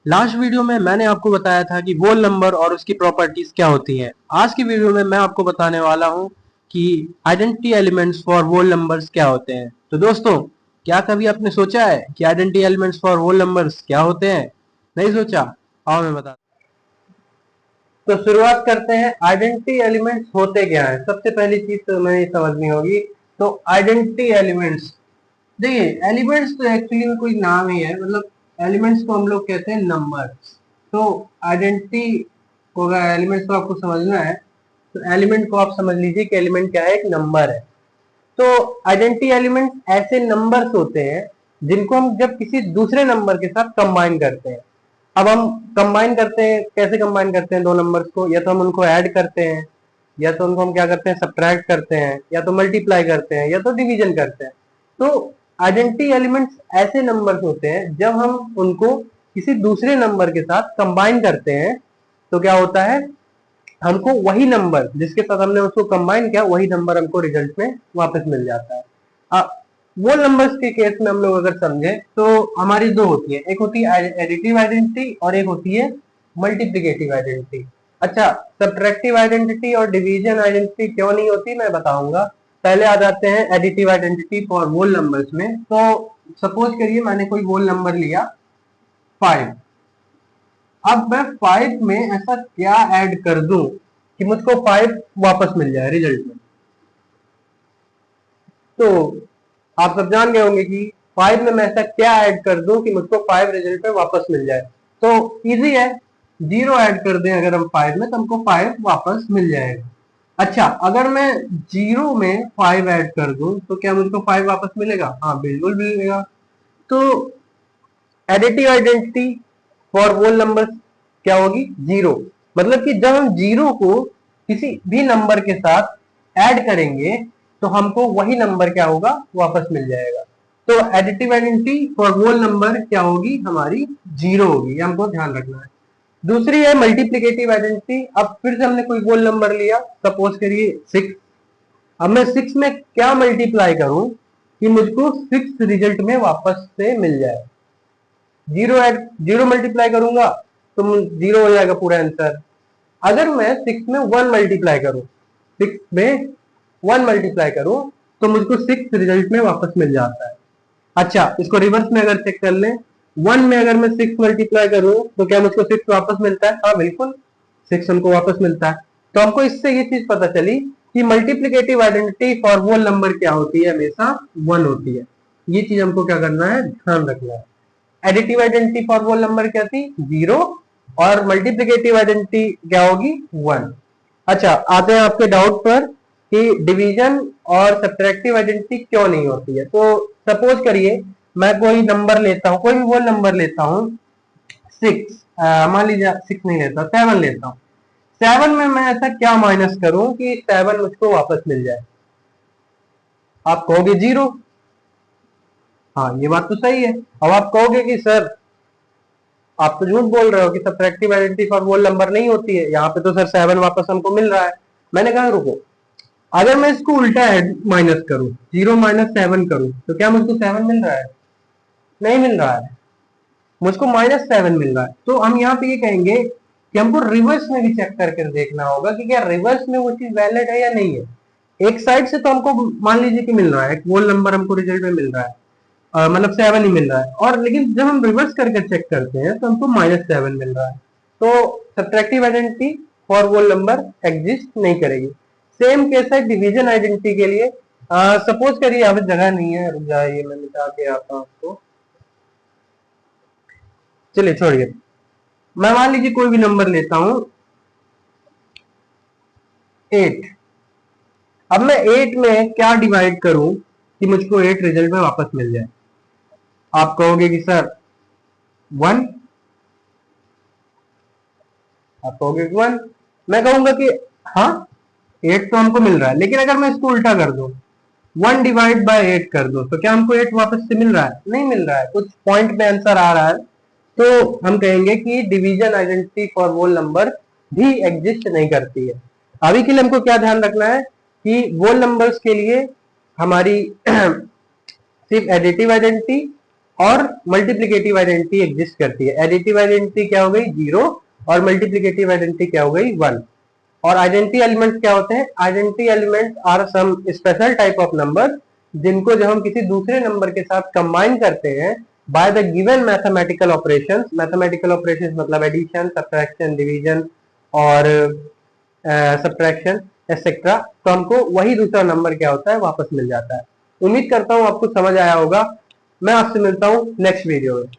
Last video में मैंने आपको बताया था कि वोल नंबर और उसकी प्रॉपर्टीज क्या होती हैं। आज की वीडियो में मैं आपको बताने वाला हूं कि identity elements for whole numbers क्या होते हैं। तो दोस्तों, क्या कभी आपने सोचा है कि identity elements for whole numbers क्या होते हैं? नहीं सोचा? आओ मैं बता। तो शुरुआत करते हैं, आइडेंटिटी एलिमेंट्स होते क्या है। सबसे पहली चीज तो हमें समझनी होगी। तो आइडेंटिटी एलिमेंट्स, देखिए एलिमेंट्स तो एक्चुअली में कोई नाम ही है, मतलब एलिमेंट्स को हम लोग कहते हैं नंबर्स। तो आइडेंटिटी को, अगर एलिमेंट्स को आपको समझना है तो एलिमेंट को आप समझ लीजिए कि एलिमेंट क्या है, एक नंबर है। तो आइडेंटिटी एलिमेंट्स ऐसे नंबर्स होते हैं जिनको हम जब किसी दूसरे नंबर के साथ कंबाइन करते हैं। अब हम कंबाइन करते हैं, कैसे कंबाइन करते हैं दो नंबर्स को? या तो हम उनको ऐड करते हैं, या तो उनको हम क्या करते हैं, सब्ट्रैक्ट करते हैं, या तो मल्टीप्लाई करते हैं, या तो डिवीजन करते हैं। तो आइडेंटिटी एलिमेंट्स ऐसे नंबर्स होते हैं जब हम उनको किसी दूसरे नंबर के साथ कंबाइन करते हैं तो क्या होता है, हमको वही नंबर जिसके साथ हमने उसको कंबाइन किया वही नंबर हमको रिजल्ट में वापस मिल जाता है। वो नंबर्स के केस में हम लोग अगर समझे तो हमारी दो होती है, एक होती है एडिटिव आइडेंटिटी और एक होती है मल्टीप्लिकेटिव आइडेंटिटी। अच्छा, सब्ट्रैक्टिव आइडेंटिटी और डिवीजन आइडेंटिटी क्यों नहीं होती मैं बताऊंगा। पहले आ जाते हैं additive identity for whole numbers में। तो सपोज करिए मैंने कोई वोल नंबर लिया 5। अब मैं 5 में ऐसा क्या ऐड कर दूं कि मुझको 5 वापस मिल जाए रिजल्ट में। तो आप सब जान गए होंगे कि 5 में मैं ऐसा क्या ऐड कर दूं कि मुझको 5 रिजल्ट में वापस मिल जाए। तो इजी है, 0 ऐड कर दें अगर हम 5 में तो हमको 5 वापस मिल जाएगा। अच्छा, अगर मैं 0 में 5 ऐड कर दूं तो क्या मुझको 5 वापस मिलेगा? हाँ बिल्कुल मिलेगा। तो additive identity for whole number क्या होगी? 0। मतलब कि जब हम 0 को किसी भी नंबर के साथ ऐड करेंगे तो हमको वही नंबर क्या होगा, वापस मिल जाएगा। तो additive identity for whole number क्या होगी, हमारी 0 होगी। ये हमको ध्यान रखना है। दूसरी है मल्टीप्लिकेटिव आइडेंटिटी। अब फिर से हमने कोई वोल नंबर लिया, सपोज करिए 6। अब मैं 6 में क्या मल्टीप्लाई करूं कि मुझको 6 रिजल्ट में वापस से मिल जाए? 0 मल्टीप्लाई करूंगा तो 0 हो जाएगा पूरा आंसर। अगर मैं 6 में 1 मल्टीप्लाई करूं, 6 में 1 मल्टीप्लाई करूं तो मुझको 6 रिजल्ट में वापस मिल जाता है। अच्छा, इसको रिवर्स में अगर चेक कर लें, 1 में अगर मैं 6 मल्टीप्लाई करूं तो क्या मुझको 6 वापस मिलता है? हाँ बिल्कुल, 6 हमको वापस मिलता है। तो हमको इससे ये चीज पता चली कि multiplicative identity for whole number क्या होती है, हमेशा 1 होती है। ये चीज हमको क्या करना है, ध्यान रखना है। Additive identity for whole number क्या थी? 0। और मल्टीप्लिकेटिव आइडेंटिटी क्या होगी? 1। अच्छा, आते हैं आपके डाउट पर कि डिवीजन और सब्ट्रैक्टिव आइडेंटिटी क्यों नहीं होती है। तो सपोज करिए मैं कोई नंबर लेता हूं, कोई भी वोल नंबर लेता हूं 6, मान लीजिए 6 नहीं लेता, 7 लेता हूं। 7 में मैं ऐसा क्या माइनस करूं कि 7 मुझको वापस मिल जाए? आप कहोगे 0। हाँ, ये बात तो सही है। अब आप कहोगे कि सर आप तो झूठ बोल रहे हो कि subtractive identity for whole number नहीं होती है, यहाँ पे तो सर 7 वापस हमको मिल रहा है। मैंने कहा रुको, अगर मैं इसको उल्टा माइनस करूं, 0 माइनस 7 करूं तो क्या मुझको 7 मिल रहा है? नहीं मिल रहा है, मुझको -7 मिल रहा है। तो हम यहाँ पे ये कहेंगे कि हमको रिवर्स में भी चेक करके देखना होगा कि क्या रिवर्स में वो चीज वैलिड है या नहीं है। एक साइड से तो हमको मान लीजिए कि मिल रहा है, एक वोल नंबर हमको रिजल्ट में मिल रहा है, मतलब 7 ही मिल रहा है, और लेकिन जब हम रिवर्स करके चेक करते हैं तो हमको -7 मिल रहा है। तो subtractive identity for whole number exist नहीं करेगी। सेम केस है डिवीजन आइडेंटिटी के लिए। सपोज करिए यहाँ पे जगह नहीं है, रुक जाइए मैं मिटा के आता हूँ आपको। चलिए छोड़िए, मैं मान लीजिए कोई भी नंबर लेता हूं 8। अब मैं 8 में क्या डिवाइड करूं कि मुझको 8 रिजल्ट में वापस मिल जाए? आप कहोगे कि सर 1। आप कहोगे 1। मैं कहूंगा कि हाँ 8 तो हमको मिल रहा है, लेकिन अगर मैं इसको उल्टा कर दूं, 1 डिवाइड बाय 8 कर दूं तो क्या हमको 8 वापस से मिल रहा है? नहीं मिल रहा है, कुछ पॉइंट पे आंसर आ रहा है। तो हम कहेंगे कि division identity for whole number भी एग्जिस्ट नहीं करती है। अभी के लिए हमको क्या ध्यान रखना है कि वोल नंबर्स के लिए हमारी सिर्फ एडिटिव आइडेंटिटी और मल्टीप्लिकेटिव आइडेंटिटी एग्जिस्ट करती है। एडिटिव आइडेंटिटी क्या हो गई 0 और मल्टीप्लिकेटिव आइडेंटिटी क्या हो गई 1। और आइडेंटिटी एलिमेंट्स क्या होते हैं? Identity elements are some special type of number जिनको जब हम किसी दूसरे नंबर के साथ कंबाइन करते हैं by the given mathematical operations. Mathematical operations मतलब एडिशन, सब्ट्रैक्शन, डिवीजन और सब्ट्रैक्शन एक्सेट्रा, तो हमको वही दूसरा नंबर क्या होता है वापस मिल जाता है। उम्मीद करता हूं आपको समझ आया होगा। मैं आपसे मिलता हूं नेक्स्ट वीडियो में।